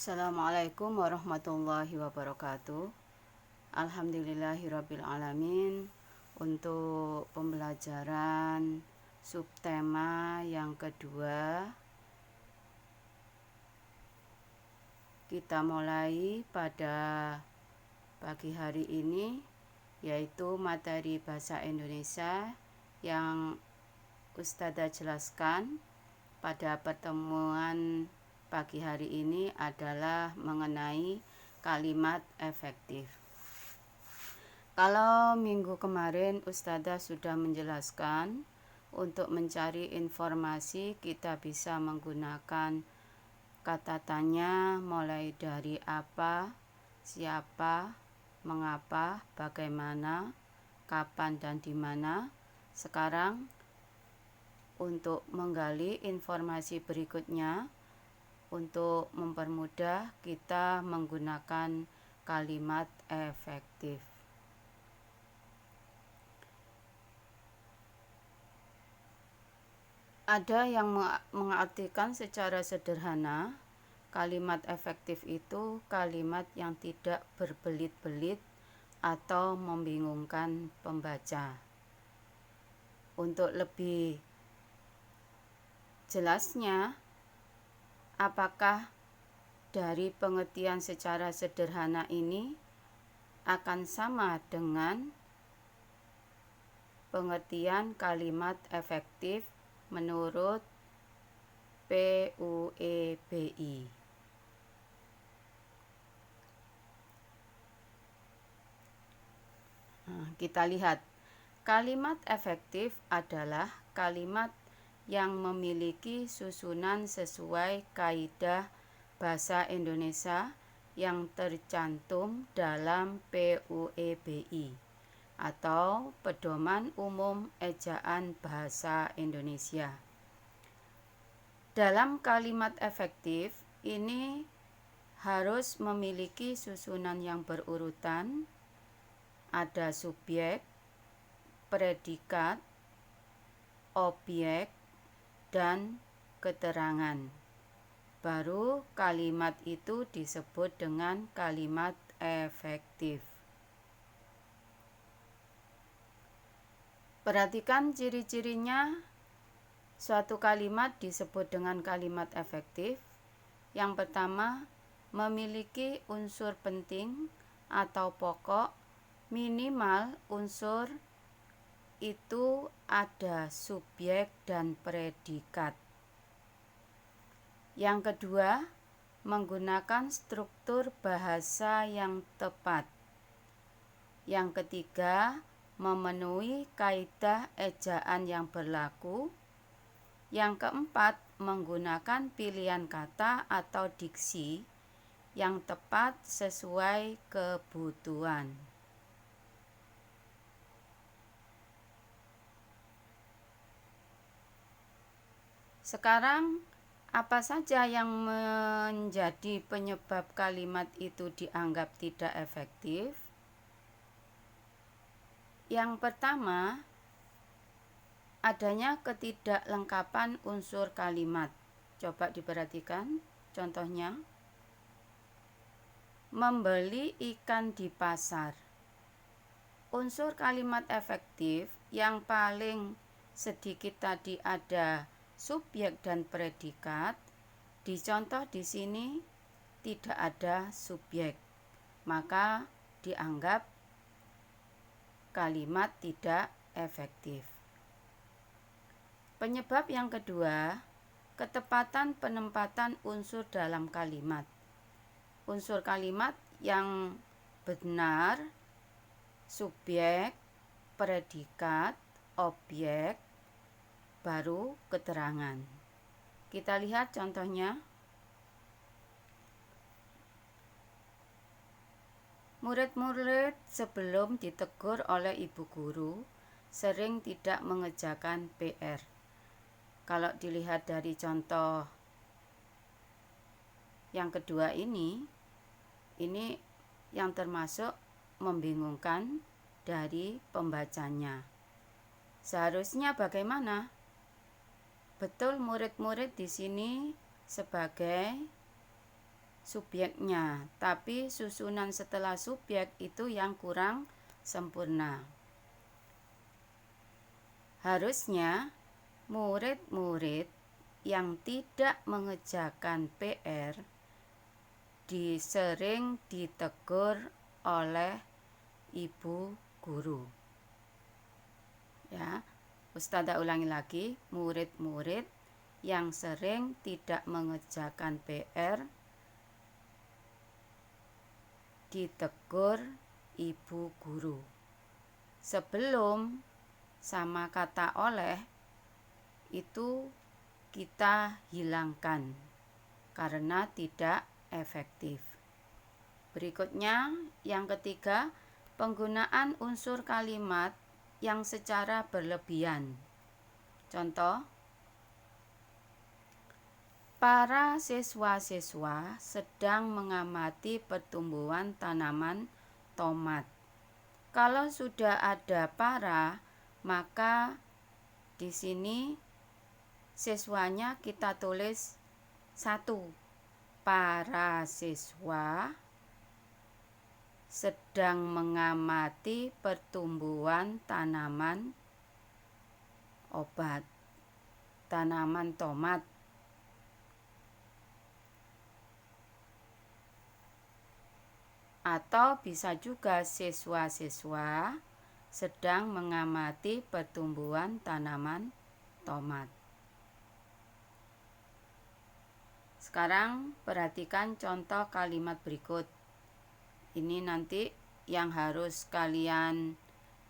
Assalamualaikum warahmatullahi wabarakatuh. Alhamdulillahirrabbilalamin. Untuk pembelajaran subtema yang kedua, kita mulai pada pagi hari ini, yaitu materi bahasa Indonesia yang Ustadzah jelaskan pada pertemuan pagi hari ini adalah mengenai kalimat efektif. Kalau minggu kemarin Ustadzah sudah menjelaskan untuk mencari informasi kita bisa menggunakan kata tanya mulai dari apa, siapa, mengapa, bagaimana, kapan, dan di mana. Sekarang untuk menggali informasi berikutnya, untuk mempermudah kita menggunakan kalimat efektif. Ada yang mengartikan secara sederhana, kalimat efektif itu kalimat yang tidak berbelit-belit atau membingungkan pembaca. Untuk lebih jelasnya, apakah dari pengertian secara sederhana ini akan sama dengan pengertian kalimat efektif menurut PUEBI. Kita lihat, kalimat efektif adalah kalimat yang memiliki susunan sesuai kaidah bahasa Indonesia yang tercantum dalam PUEBI atau Pedoman Umum Ejaan Bahasa Indonesia. Dalam kalimat efektif ini harus memiliki susunan yang berurutan, ada subjek, predikat, objek, dan keterangan. Baru kalimat itu disebut dengan kalimat efektif. Perhatikan ciri-cirinya. Suatu kalimat disebut dengan kalimat efektif. Yang pertama, memiliki unsur penting atau pokok, minimal unsur itu ada subjek dan predikat. Yang kedua, menggunakan struktur bahasa yang tepat. Yang ketiga, memenuhi kaidah ejaan yang berlaku. Yang keempat, menggunakan pilihan kata atau diksi yang tepat sesuai kebutuhan. Sekarang, apa saja yang menjadi penyebab kalimat itu dianggap tidak efektif? Yang pertama, adanya ketidaklengkapan unsur kalimat. Coba diperhatikan contohnya. Membeli ikan di pasar. Unsur kalimat efektif yang paling sedikit tadi ada subjek dan predikat. Di contoh di sini tidak ada subjek, maka dianggap kalimat tidak efektif. Penyebab yang kedua, ketepatan penempatan unsur dalam kalimat. Unsur kalimat yang benar, subjek, predikat, objek, baru keterangan. Kita lihat contohnya. Murid-murid sebelum ditegur oleh ibu guru sering tidak mengerjakan PR. Kalau dilihat dari contoh yang kedua ini yang termasuk membingungkan dari pembacanya. Seharusnya bagaimana? Betul, murid-murid di sini sebagai subjeknya, tapi susunan setelah subjek itu yang kurang sempurna. Harusnya murid-murid yang tidak mengerjakan PR sering ditegur oleh ibu guru. Ya, Ustadzah ulangi lagi, murid-murid yang sering tidak mengerjakan PR ditegur ibu guru. Sebelum sama kata oleh itu kita hilangkan karena tidak efektif. Berikutnya, yang ketiga, penggunaan unsur kalimat yang secara berlebihan. Contoh, para siswa-siswa sedang mengamati pertumbuhan tanaman tomat. Kalau sudah ada para, maka di sini siswanya kita tulis 1. Para siswa sedang mengamati pertumbuhan tanaman tanaman tomat. Atau bisa juga siswa-siswa sedang mengamati pertumbuhan tanaman tomat. Sekarang perhatikan contoh kalimat berikut. Ini nanti yang harus kalian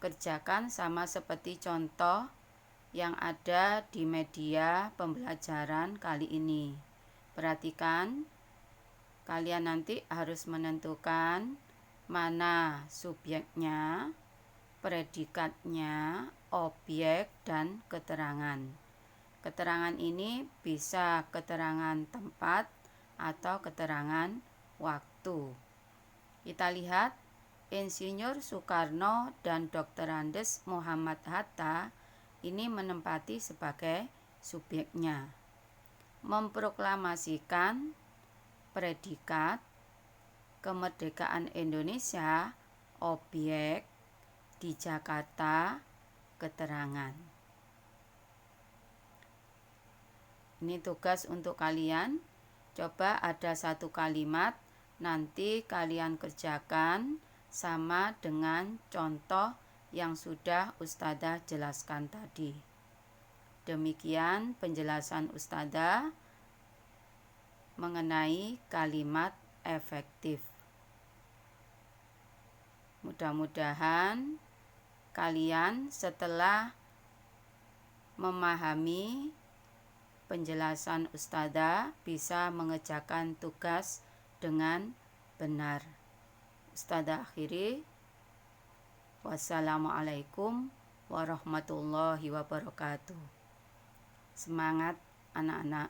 kerjakan sama seperti contoh yang ada di media pembelajaran kali ini. Perhatikan, kalian nanti harus menentukan mana subjeknya, predikatnya, objek, dan keterangan. Keterangan ini bisa keterangan tempat atau keterangan waktu. Kita lihat, Insinyur Soekarno dan Dr. Andes Muhammad Hatta ini menempati sebagai subjeknya. Memproklamasikan predikat kemerdekaan Indonesia, objek, di Jakarta, keterangan. Ini tugas untuk kalian. Coba ada satu kalimat, nanti kalian kerjakan sama dengan contoh yang sudah Ustadzah jelaskan tadi. Demikian penjelasan Ustadzah mengenai kalimat efektif. Mudah-mudahan kalian setelah memahami penjelasan Ustadzah bisa mengerjakan tugas dengan benar. Ustadzah akhiri. Wassalamualaikum warahmatullahi wabarakatuh. Semangat anak-anak.